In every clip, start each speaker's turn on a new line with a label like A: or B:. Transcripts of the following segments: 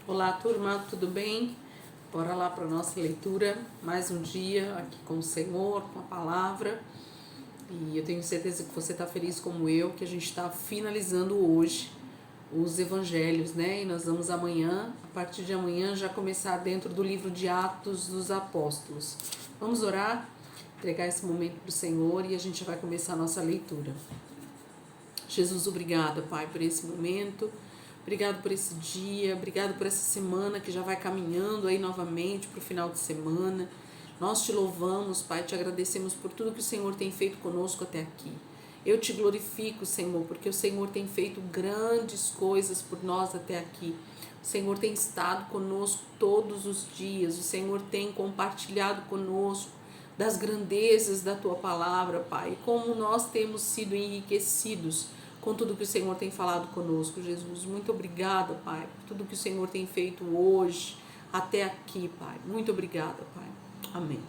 A: Olá, turma, tudo bem? Bora lá para a nossa leitura, mais um dia aqui com o Senhor, com a palavra. E eu tenho certeza que você está feliz como eu, que a gente está finalizando hoje os evangelhos, né? E nós vamos amanhã, a partir de amanhã, já começar dentro do livro de Atos dos Apóstolos. Vamos orar, entregar esse momento para o Senhor e a gente vai começar a nossa leitura. Jesus, obrigada, Pai, por esse momento. Obrigado por esse dia, obrigado por essa semana que já vai caminhando aí novamente para o final de semana. Nós te louvamos, Pai, te agradecemos por tudo que o Senhor tem feito conosco até aqui. Eu te glorifico, Senhor, porque o Senhor tem feito grandes coisas por nós até aqui. O Senhor tem estado conosco todos os dias, o Senhor tem compartilhado conosco das grandezas da Tua palavra, Pai, como nós temos sido enriquecidos com tudo que o Senhor tem falado conosco, Jesus. Muito obrigada, Pai, por tudo que o Senhor tem feito hoje, até aqui, Pai. Muito obrigada, Pai. Amém.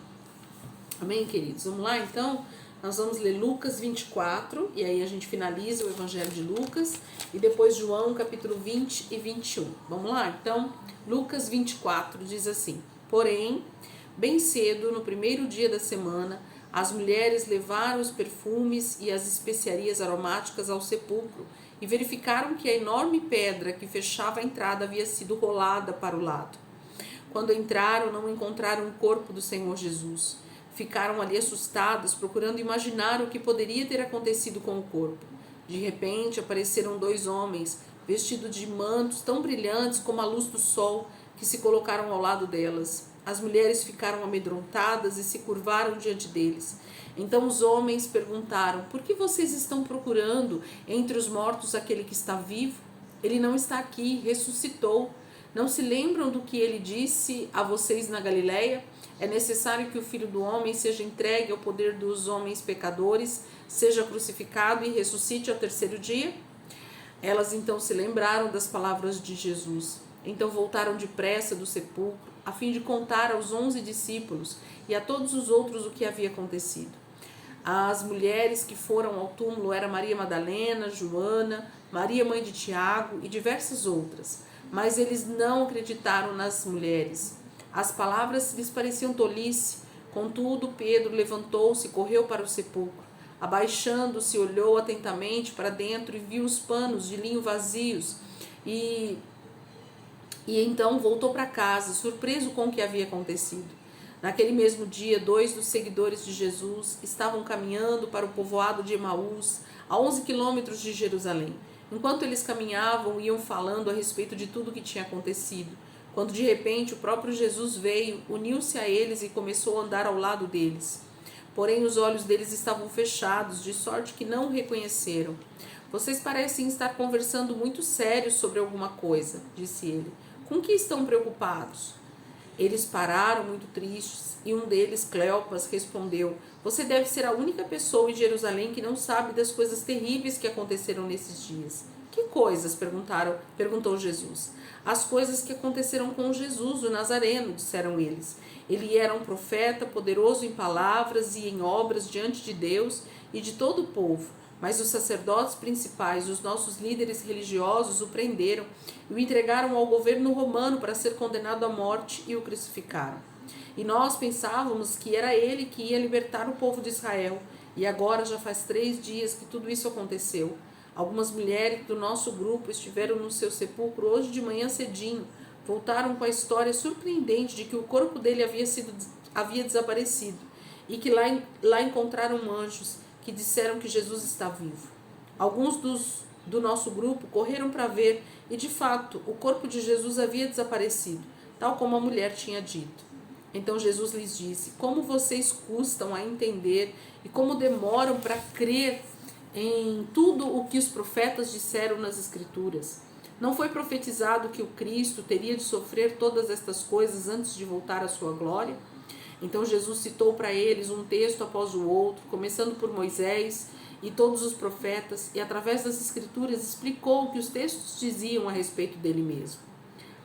A: Amém, queridos? Vamos lá, então? Nós vamos ler Lucas 24, e aí a gente finaliza o Evangelho de Lucas, e depois João, capítulo 20 e 21. Vamos lá? Então, Lucas 24 diz assim: Porém, bem cedo, no primeiro dia da semana, as mulheres levaram os perfumes e as especiarias aromáticas ao sepulcro e verificaram que a enorme pedra que fechava a entrada havia sido rolada para o lado. Quando entraram, não encontraram o corpo do Senhor Jesus. Ficaram ali assustadas, procurando imaginar o que poderia ter acontecido com o corpo. De repente, apareceram dois homens, vestidos de mantos tão brilhantes como a luz do sol, que se colocaram ao lado delas. As mulheres ficaram amedrontadas e se curvaram diante deles. Então os homens perguntaram: Por que vocês estão procurando entre os mortos aquele que está vivo? Ele não está aqui, ressuscitou. Não se lembram do que ele disse a vocês na Galileia? É necessário que o Filho do Homem seja entregue ao poder dos homens pecadores, seja crucificado e ressuscite ao terceiro dia? Elas então se lembraram das palavras de Jesus. Então voltaram depressa do sepulcro, a fim de contar aos 11 discípulos e a todos os outros o que havia acontecido. As mulheres que foram ao túmulo eram Maria Madalena, Joana, Maria mãe de Tiago e diversas outras. Mas eles não acreditaram nas mulheres. As palavras lhes pareciam tolice. Contudo, Pedro levantou-se e correu para o sepulcro. Abaixando-se, olhou atentamente para dentro e viu os panos de linho vazios e então voltou para casa, surpreso com o que havia acontecido. Naquele mesmo dia, 2 dos seguidores de Jesus estavam caminhando para o povoado de Emaús, a 11 quilômetros de Jerusalém. Enquanto eles caminhavam, iam falando a respeito de tudo o que tinha acontecido. Quando de repente o próprio Jesus veio, uniu-se a eles e começou a andar ao lado deles. Porém os olhos deles estavam fechados, de sorte que não o reconheceram. Vocês parecem estar conversando muito sério sobre alguma coisa, disse ele. Com que estão preocupados? Eles pararam muito tristes e um deles, Cleopas, respondeu: Você deve ser a única pessoa em Jerusalém que não sabe das coisas terríveis que aconteceram nesses dias. Que coisas? Perguntou Jesus. As coisas que aconteceram com Jesus, o Nazareno, disseram eles. Ele era um profeta, poderoso em palavras e em obras diante de Deus e de todo o povo. Mas os sacerdotes principais, os nossos líderes religiosos, o prenderam e o entregaram ao governo romano para ser condenado à morte e o crucificaram. E nós pensávamos que era ele que ia libertar o povo de Israel. E agora já faz 3 dias que tudo isso aconteceu. Algumas mulheres do nosso grupo estiveram no seu sepulcro hoje de manhã cedinho. Voltaram com a história surpreendente de que o corpo dele havia desaparecido e que lá encontraram anjos que disseram que Jesus está vivo. Alguns do nosso grupo correram para ver e, de fato, o corpo de Jesus havia desaparecido, tal como a mulher tinha dito. Então Jesus lhes disse: Como vocês custam a entender e como demoram para crer em tudo o que os profetas disseram nas Escrituras. Não foi profetizado que o Cristo teria de sofrer todas estas coisas antes de voltar à sua glória? Então Jesus citou para eles um texto após o outro, começando por Moisés e todos os profetas, e através das Escrituras explicou o que os textos diziam a respeito dele mesmo.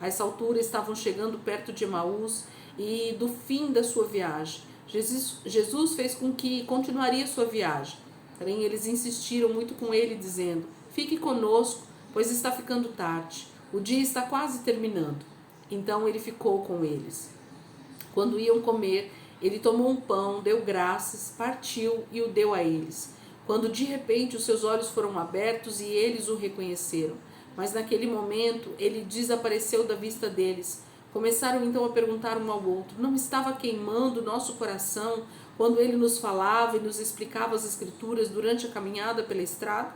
A: A essa altura estavam chegando perto de Emaús e do fim da sua viagem. Jesus fez com que continuaria sua viagem. Porém, eles insistiram muito com ele, dizendo: Fique conosco, pois está ficando tarde. O dia está quase terminando. Então ele ficou com eles. Quando iam comer, ele tomou um pão, deu graças, partiu e o deu a eles. Quando de repente os seus olhos foram abertos e eles o reconheceram. Mas naquele momento ele desapareceu da vista deles. Começaram então a perguntar um ao outro: não estava queimando nosso coração quando ele nos falava e nos explicava as Escrituras durante a caminhada pela estrada?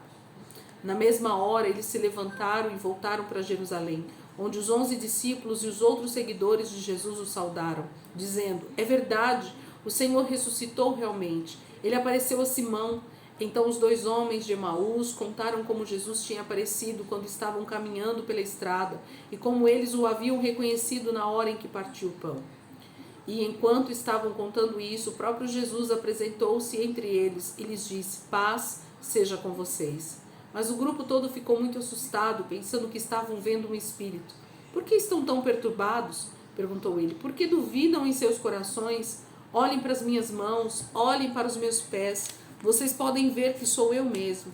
A: Na mesma hora eles se levantaram e voltaram para Jerusalém, onde os 11 discípulos e os outros seguidores de Jesus o saudaram, dizendo: é verdade, o Senhor ressuscitou realmente. Ele apareceu a Simão. Então os 2 homens de Emaús contaram como Jesus tinha aparecido quando estavam caminhando pela estrada e como eles o haviam reconhecido na hora em que partiu o pão. E enquanto estavam contando isso, o próprio Jesus apresentou-se entre eles e lhes disse: paz seja com vocês. Mas o grupo todo ficou muito assustado, pensando que estavam vendo um espírito. Por que estão tão perturbados? Perguntou ele. Por que duvidam em seus corações? Olhem para as minhas mãos, olhem para os meus pés. Vocês podem ver que sou eu mesmo.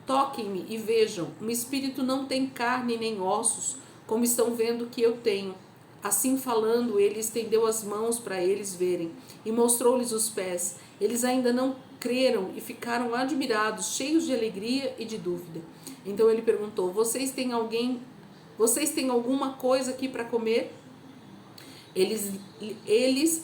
A: Toquem-me e vejam, um espírito não tem carne nem ossos, como estão vendo que eu tenho. Assim falando, ele estendeu as mãos para eles verem e mostrou-lhes os pés. Eles ainda não creram e ficaram admirados, cheios de alegria e de dúvida. Então ele perguntou: Vocês têm alguma coisa aqui para comer? Eles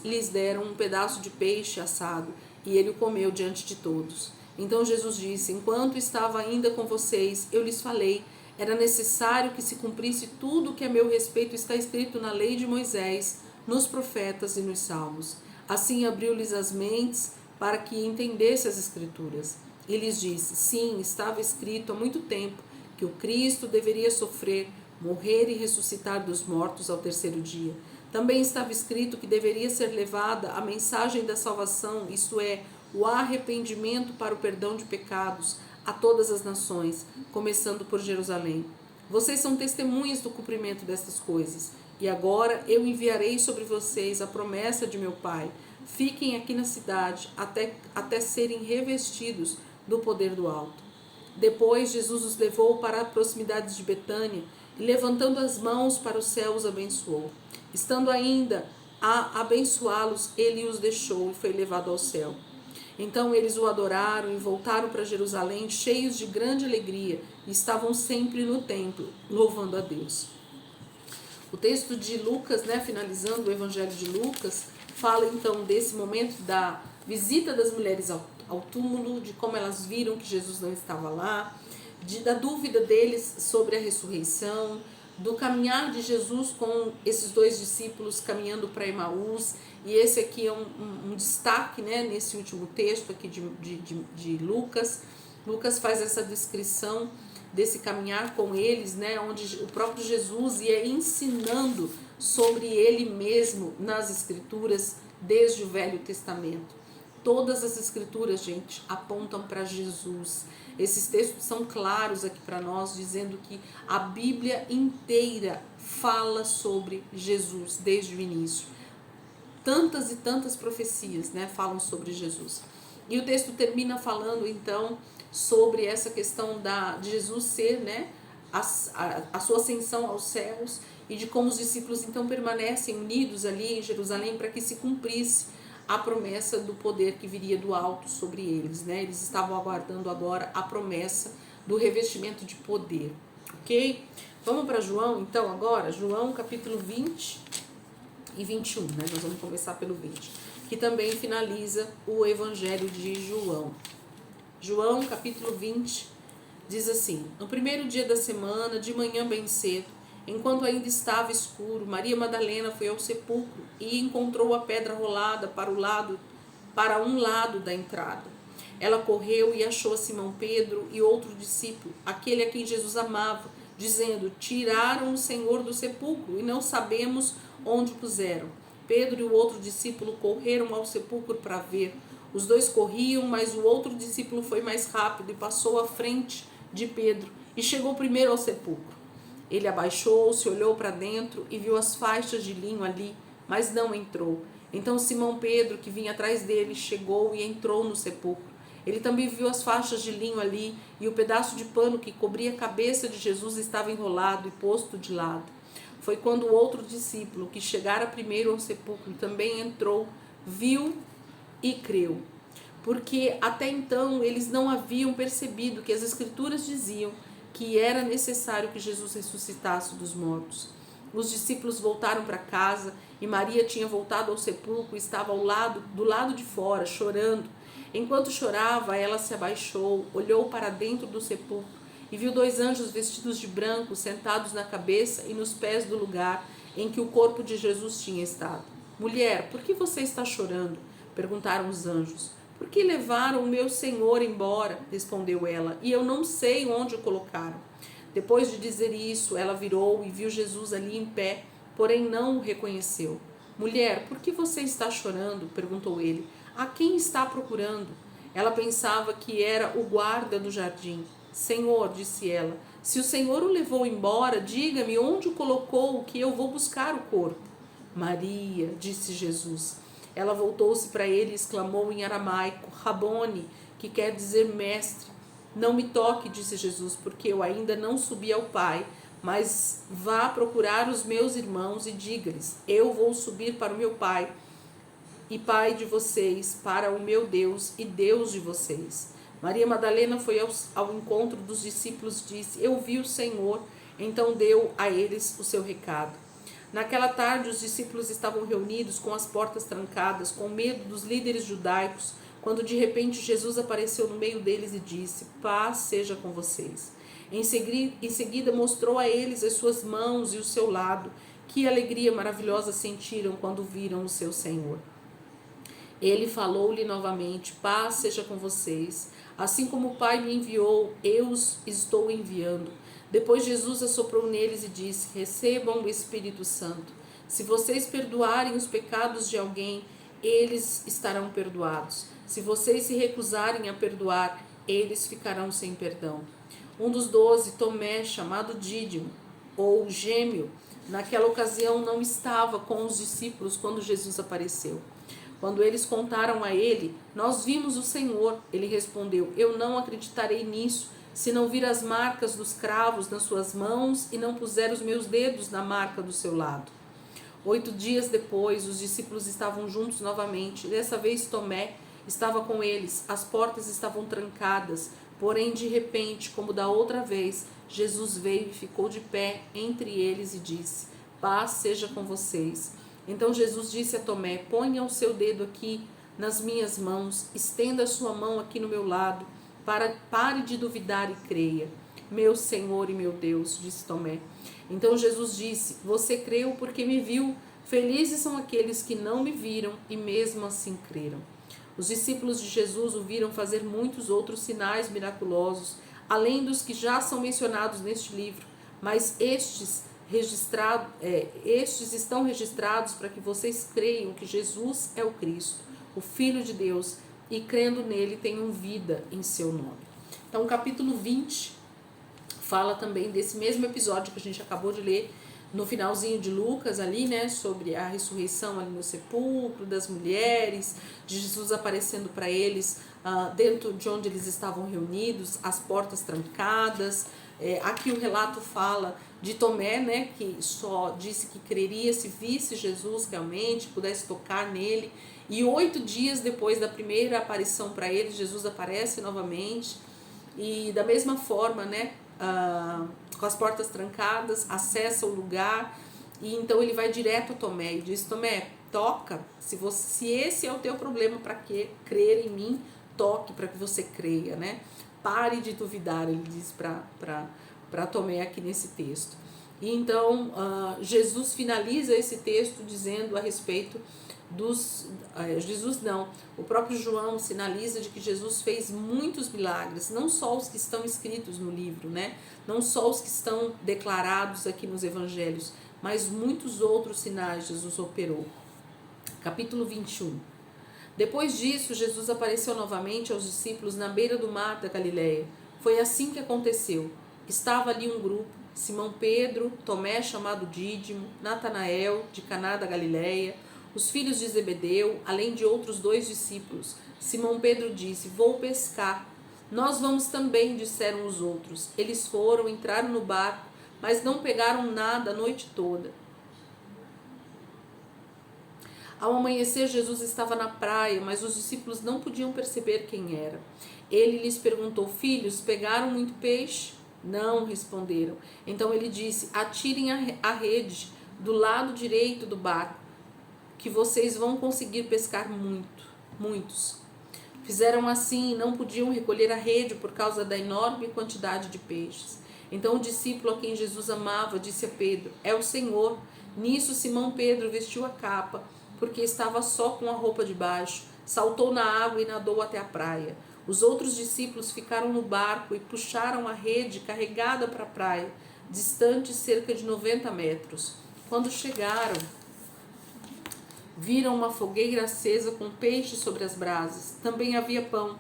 A: lhes deram um pedaço de peixe assado e ele o comeu diante de todos. Então Jesus disse: enquanto estava ainda com vocês, eu lhes falei, era necessário que se cumprisse tudo o que a meu respeito está escrito na lei de Moisés, nos profetas e nos salmos. Assim abriu-lhes as mentes para que entendesse as Escrituras. E lhes disse: sim, estava escrito há muito tempo que o Cristo deveria sofrer, morrer e ressuscitar dos mortos ao terceiro dia. Também estava escrito que deveria ser levada a mensagem da salvação, isto é, o arrependimento para o perdão de pecados, a todas as nações, começando por Jerusalém. Vocês são testemunhas do cumprimento destas coisas. E agora eu enviarei sobre vocês a promessa de meu Pai. Fiquem aqui na cidade até serem revestidos do poder do alto. Depois Jesus os levou para as proximidades de Betânia e, levantando as mãos para o céu, os abençoou. Estando ainda a abençoá-los, ele os deixou e foi levado ao céu. Então eles o adoraram e voltaram para Jerusalém cheios de grande alegria e estavam sempre no templo, louvando a Deus. O texto de Lucas, finalizando o Evangelho de Lucas, fala então desse momento da visita das mulheres ao túmulo, de como elas viram que Jesus não estava lá, da dúvida deles sobre a ressurreição, do caminhar de Jesus com esses 2 discípulos caminhando para Emaús. E esse aqui é um destaque, nesse último texto aqui de Lucas. Lucas faz essa descrição desse caminhar com eles, onde o próprio Jesus ia ensinando sobre ele mesmo nas Escrituras desde o Velho Testamento. Todas as Escrituras, gente, apontam para Jesus. Esses textos são claros aqui para nós, dizendo que a Bíblia inteira fala sobre Jesus desde o início. Tantas e tantas profecias, falam sobre Jesus. E o texto termina falando, então, sobre essa questão de Jesus ser, a sua ascensão aos céus e de como os discípulos, então, permanecem unidos ali em Jerusalém para que se cumprisse a promessa do poder que viria do alto sobre eles, Eles estavam aguardando agora a promessa do revestimento de poder, ok? Vamos para João, então, agora, João capítulo 20 e 21, Nós vamos começar pelo 20, que também finaliza o Evangelho de João. João capítulo 20 diz assim: no primeiro dia da semana, de manhã bem cedo, enquanto ainda estava escuro, Maria Madalena foi ao sepulcro e encontrou a pedra rolada para um lado da entrada. Ela correu e achou Simão Pedro e outro discípulo, aquele a quem Jesus amava, dizendo: tiraram o Senhor do sepulcro e não sabemos onde o puseram. Pedro e o outro discípulo correram ao sepulcro para ver. Os 2 corriam, mas o outro discípulo foi mais rápido e passou à frente de Pedro e chegou primeiro ao sepulcro. Ele abaixou-se, olhou para dentro e viu as faixas de linho ali, mas não entrou. Então Simão Pedro, que vinha atrás dele, chegou e entrou no sepulcro. Ele também viu as faixas de linho ali e o pedaço de pano que cobria a cabeça de Jesus estava enrolado e posto de lado. foi quando o outro discípulo, que chegara primeiro ao sepulcro, também entrou, viu e creu. Porque até então eles não haviam percebido que as Escrituras diziam que era necessário que Jesus ressuscitasse dos mortos. Os discípulos voltaram para casa e Maria tinha voltado ao sepulcro e estava do lado de fora, chorando. Enquanto chorava, ela se abaixou, olhou para dentro do sepulcro e viu 2 anjos vestidos de branco sentados na cabeça e nos pés do lugar em que o corpo de Jesus tinha estado. Mulher, por que você está chorando? Perguntaram os anjos. Por que levaram o meu Senhor embora? Respondeu ela, e eu não sei onde o colocaram. Depois de dizer isso, ela virou e viu Jesus ali em pé, porém não o reconheceu. Mulher, por que você está chorando? Perguntou ele. A quem está procurando? Ela pensava que era o guarda do jardim. Senhor, disse ela, se o Senhor o levou embora, diga-me onde o colocou, que eu vou buscar o corpo. Maria, disse Jesus. Ela voltou-se para ele e exclamou em aramaico, Rabone, que quer dizer mestre. Não me toque, disse Jesus, porque eu ainda não subi ao Pai, mas vá procurar os meus irmãos e diga-lhes, eu vou subir para o meu Pai e Pai de vocês, para o meu Deus e Deus de vocês. Maria Madalena foi ao encontro dos discípulos e disse, eu vi o Senhor, então deu a eles o seu recado. Naquela tarde, os discípulos estavam reunidos com as portas trancadas, com medo dos líderes judaicos, quando de repente Jesus apareceu no meio deles e disse, paz seja com vocês. Em seguida mostrou a eles as suas mãos e o seu lado. Que alegria maravilhosa sentiram quando viram o seu Senhor. Ele falou-lhe novamente, paz seja com vocês. Assim como o Pai me enviou, eu os estou enviando. Depois Jesus assoprou neles e disse, recebam o Espírito Santo. Se vocês perdoarem os pecados de alguém, eles estarão perdoados. Se vocês se recusarem a perdoar, eles ficarão sem perdão. Um dos 12, Tomé, chamado Dídimo, ou Gêmeo, naquela ocasião não estava com os discípulos quando Jesus apareceu. Quando eles contaram a ele, nós vimos o Senhor. Ele respondeu, eu não acreditarei nisso, se não vir as marcas dos cravos nas suas mãos e não puser os meus dedos na marca do seu lado. 8 dias depois, os discípulos estavam juntos novamente. Dessa vez Tomé estava com eles. As portas estavam trancadas, porém de repente, como da outra vez, Jesus veio e ficou de pé entre eles e disse, paz seja com vocês. Então Jesus disse a Tomé, ponha o seu dedo aqui nas minhas mãos, estenda a sua mão aqui no meu lado, pare de duvidar e creia. Meu Senhor e meu Deus, disse Tomé. Então Jesus disse, você creu porque me viu, felizes são aqueles que não me viram e mesmo assim creram. Os discípulos de Jesus o viram fazer muitos outros sinais miraculosos, além dos que já são mencionados neste livro, mas estes estão registrados para que vocês creiam que Jesus é o Cristo, o Filho de Deus, e crendo nele tenham vida em seu nome. Então o capítulo 20 fala também desse mesmo episódio que a gente acabou de ler no finalzinho de Lucas ali, né, sobre a ressurreição ali no sepulcro, das mulheres, de Jesus aparecendo para eles dentro de onde eles estavam reunidos, as portas trancadas. Aqui o relato fala de Tomé, né, que só disse que creria se visse Jesus realmente, pudesse tocar nele. E 8 dias depois da primeira aparição para ele, Jesus aparece novamente. E da mesma forma, né, com as portas trancadas, acessa o lugar. E então ele vai direto a Tomé e diz, Tomé, toca, se esse é o teu problema para crer em mim, toque para que você creia, né? Pare de duvidar, ele diz para Tomé aqui nesse texto. E então Jesus finaliza esse texto dizendo a respeito o próprio João sinaliza de que Jesus fez muitos milagres, não só os que estão escritos no livro, né? Não só os que estão declarados aqui nos evangelhos, mas muitos outros sinais Jesus operou. Capítulo 21. Depois disso, Jesus apareceu novamente aos discípulos na beira do mar da Galileia. Foi assim que aconteceu. Estava ali um grupo, Simão Pedro, Tomé chamado Dídimo, Natanael de Caná da Galileia, os filhos de Zebedeu, além de outros 2 discípulos. Simão Pedro disse, vou pescar. Nós vamos também, disseram os outros. Eles foram, entraram no barco, mas não pegaram nada a noite toda. Ao amanhecer, Jesus estava na praia, mas os discípulos não podiam perceber quem era. Ele lhes perguntou: filhos, pegaram muito peixe? Não, responderam. Então ele disse: atirem a rede do lado direito do barco, que vocês vão conseguir pescar muitos. Fizeram assim e não podiam recolher a rede por causa da enorme quantidade de peixes. Então o discípulo a quem Jesus amava disse a Pedro: é o Senhor. Nisso Simão Pedro vestiu a capa, porque estava só com a roupa de baixo, saltou na água e nadou até a praia. Os outros discípulos ficaram no barco e puxaram a rede carregada para a praia, distante cerca de 90 metros. Quando chegaram, viram uma fogueira acesa com peixe sobre as brasas. Também havia pão.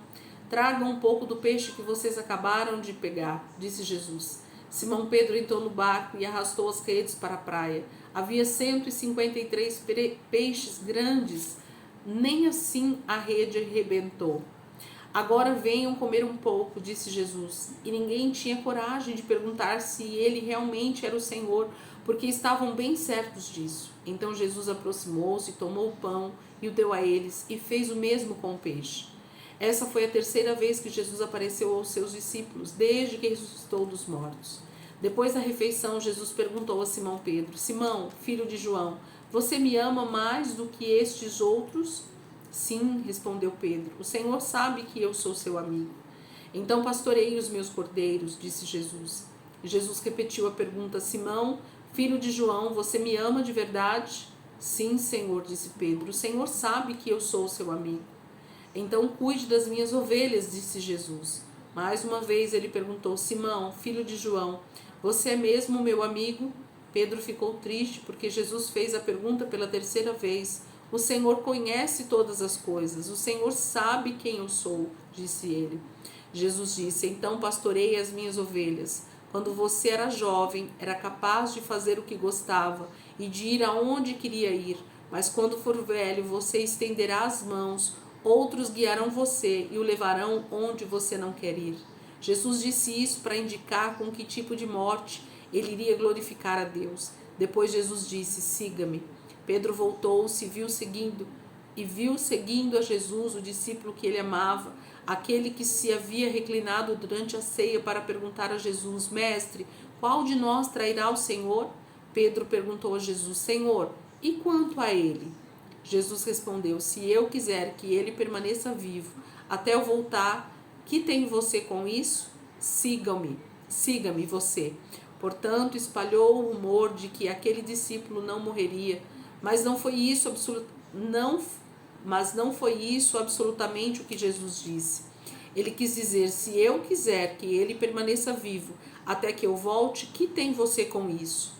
A: Tragam um pouco do peixe que vocês acabaram de pegar, disse Jesus. Simão Pedro entrou no barco e arrastou as redes para a praia. Havia 153 peixes grandes, nem assim a rede arrebentou. Agora venham comer um pouco, disse Jesus. E ninguém tinha coragem de perguntar se ele realmente era o Senhor, porque estavam bem certos disso. Então Jesus aproximou-se, tomou o pão e o deu a eles, e fez o mesmo com o peixe. Essa foi a terceira vez que Jesus apareceu aos seus discípulos, desde que ressuscitou dos mortos. Depois da refeição, Jesus perguntou a Simão Pedro: Simão, filho de João, você me ama mais do que estes outros? Sim, respondeu Pedro, o Senhor sabe que eu sou seu amigo. Então pastorei os meus cordeiros, disse Jesus. Jesus repetiu a pergunta: Simão, filho de João, você me ama de verdade? Sim, Senhor, disse Pedro, o Senhor sabe que eu sou seu amigo. Então cuide das minhas ovelhas, disse Jesus. Mais uma vez ele perguntou: Simão, filho de João, você é mesmo meu amigo? Pedro ficou triste porque Jesus fez a pergunta pela terceira vez. O Senhor conhece todas as coisas, o Senhor sabe quem eu sou, disse ele. Jesus disse: então pastorei as minhas ovelhas. Quando você era jovem, era capaz de fazer o que gostava e de ir aonde queria ir. Mas quando for velho, você estenderá as mãos, outros guiarão você e o levarão onde você não quer ir. Jesus disse isso para indicar com que tipo de morte ele iria glorificar a Deus. Depois Jesus disse: siga-me. Pedro voltou-se e viu seguindo a Jesus o discípulo que ele amava, aquele que se havia reclinado durante a ceia para perguntar a Jesus: Mestre, qual de nós trairá o Senhor? Pedro perguntou a Jesus: Senhor, e quanto a ele? Jesus respondeu: se eu quiser que ele permaneça vivo até eu voltar, que tem você com isso? Siga-me você. Portanto, espalhou o rumor de que aquele discípulo não morreria, mas não foi isso absolutamente o que Jesus disse. Ele quis dizer: se eu quiser que ele permaneça vivo até que eu volte, que tem você com isso?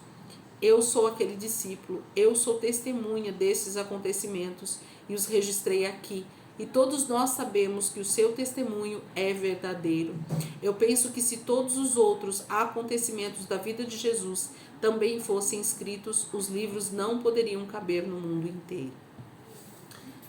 A: Eu sou aquele discípulo, eu sou testemunha desses acontecimentos e os registrei aqui. E todos nós sabemos que o seu testemunho é verdadeiro. Eu penso que se todos os outros acontecimentos da vida de Jesus também fossem escritos, os livros não poderiam caber no mundo inteiro.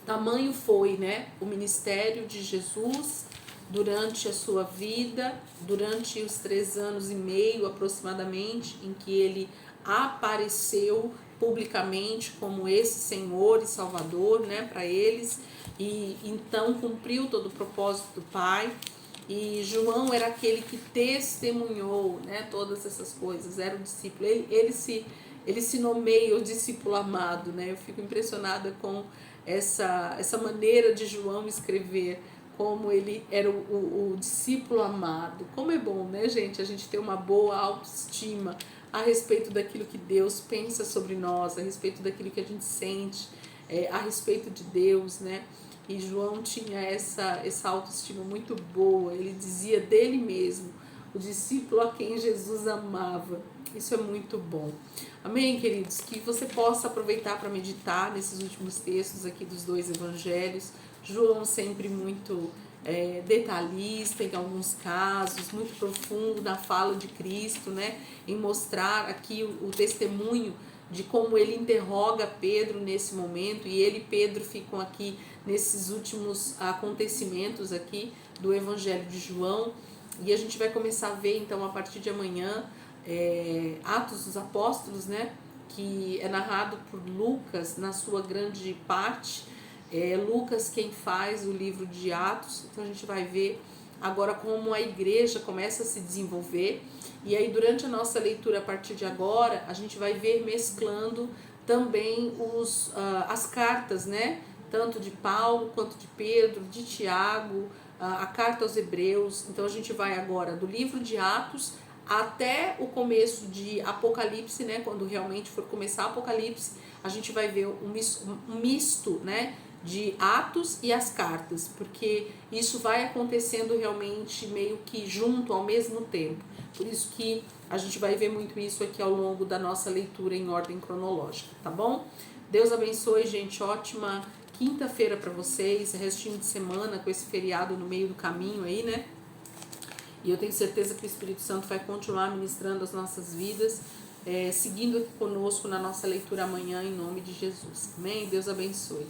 A: Tamanho foi, o ministério de Jesus durante a sua vida, durante os 3 anos e meio aproximadamente, em que ele apareceu publicamente como esse Senhor e Salvador, para eles, e então cumpriu todo o propósito do Pai. E João era aquele que testemunhou, todas essas coisas, era o discípulo. Ele se nomeia o discípulo amado, Eu fico impressionada com essa maneira de João escrever, como ele era o discípulo amado. Como é bom, gente, a gente ter uma boa autoestima a respeito daquilo que Deus pensa sobre nós, a respeito daquilo que a gente sente, a respeito de Deus, E João tinha essa autoestima muito boa. Ele dizia dele mesmo: o discípulo a quem Jesus amava. Isso é muito bom. Amém, queridos? Que você possa aproveitar para meditar nesses últimos textos aqui dos 2 evangelhos. João sempre muito detalhista em alguns casos, muito profundo na fala de Cristo, em mostrar aqui o testemunho de como ele interroga Pedro nesse momento, e ele e Pedro ficam aqui nesses últimos acontecimentos aqui do Evangelho de João. E a gente vai começar a ver então a partir de amanhã Atos dos Apóstolos, né? Que é narrado por Lucas na sua grande parte. É Lucas quem faz o livro de Atos, então a gente vai ver agora como a igreja começa a se desenvolver. E aí durante a nossa leitura a partir de agora, a gente vai ver mesclando também as cartas, né? Tanto de Paulo quanto de Pedro, de Tiago, a carta aos Hebreus. Então a gente vai agora do livro de Atos até o começo de Apocalipse, né? Quando realmente for começar Apocalipse, a gente vai ver um misto, né? De Atos e as cartas, porque isso vai acontecendo realmente meio que junto, ao mesmo tempo. Por isso que a gente vai ver muito isso aqui ao longo da nossa leitura em ordem cronológica, tá bom? Deus abençoe, gente. Ótima quinta-feira para vocês, restinho de semana com esse feriado no meio do caminho aí, né? E eu tenho certeza que o Espírito Santo vai continuar ministrando as nossas vidas, seguindo aqui conosco na nossa leitura amanhã, em nome de Jesus. Amém? Deus abençoe.